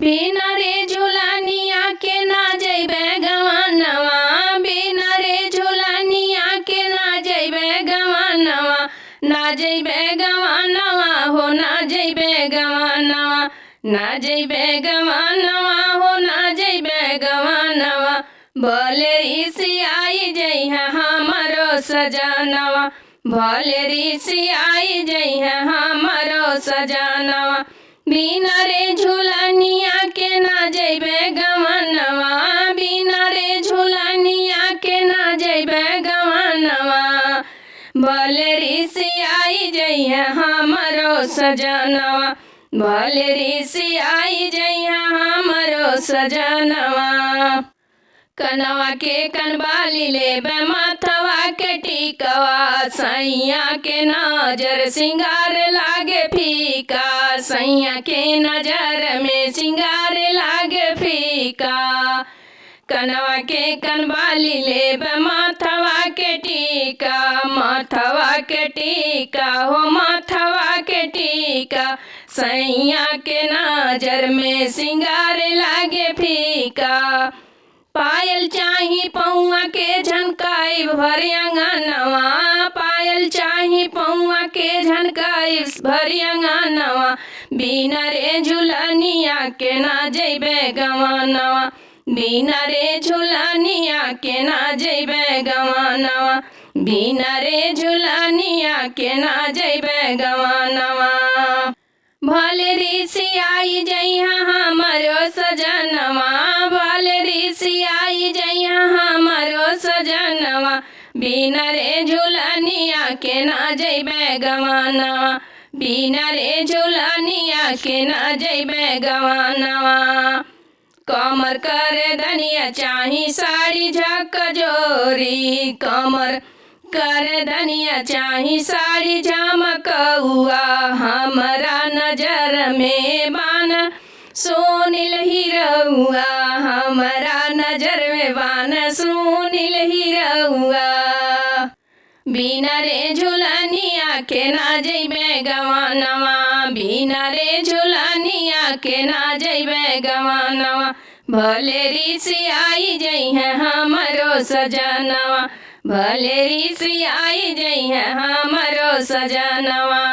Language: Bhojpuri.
बिना रे झुलनिया के ना जइबे गवनवा, बिना रे झुलनिया के ना जइबे गवनवा, ना जइबे गवनवा हो ना जइबे गवनवा, ना जइबे गवनवा हो ना जइबे गवनवा। भले ऋषियाई जइहा हमरो सजनवा, भले ऋषियाई जइहा हमरो सजनवा। बिना रे झुलनिया के ना जइबे गवनवा, बिना रे झुलनिया के ना जइबे गवनवा। भले ऋषियाई जइहा हमरो सजनवा, भले ऋषियाई जइहा हमरो सजनवा। कनवा के कनबाली लेबे माथवा के टिकवा, सैया के नजर सिंगार लागे फीका, सैया के नजर में सिंगार लागे फीका। कनवा के कनबाली लेबे माथवा के टीका, माथवा के टीका हो माथवा के टीका, सैया के नजर में सिंगार लागे फीका। पायल चाही पौआ के झनकाई भरी अंगनवा, पायल चाही पौआ के झनकाई भरी अंगनवा। बिना रे झुलनिया के ना जइबे गवनवा, बिना रे झुलनिया के ना जइबे गवनवा, बिना रे झुलनिया के ना जइबे गवनवा। भले ऋषियाई जइहा हमरो सजनवा, भले ऋषियाई जइहा हमरो सजनवा। बिना रे झुलनिया के ना जइबे गवनवा, बिना रे झुलनिया के ना जइबे गवनवा। कमर करे धनिया चाही साड़ी झकझोरी, कमर करे धनिया चाही साड़ी झमकौआ। हमरा नजर में बान सोनिल हीरौआ, हमरा नजर में बान सोनिल हीरौआ। बिना रे झुलनिया के ना जइबे गवनवा, बिना रे झुलनिया के ना जइबे गवनवा। भले ऋषियाई जइहा हमरो सजनवा, भले ऋषियाई जइहा हमरो सजनवा।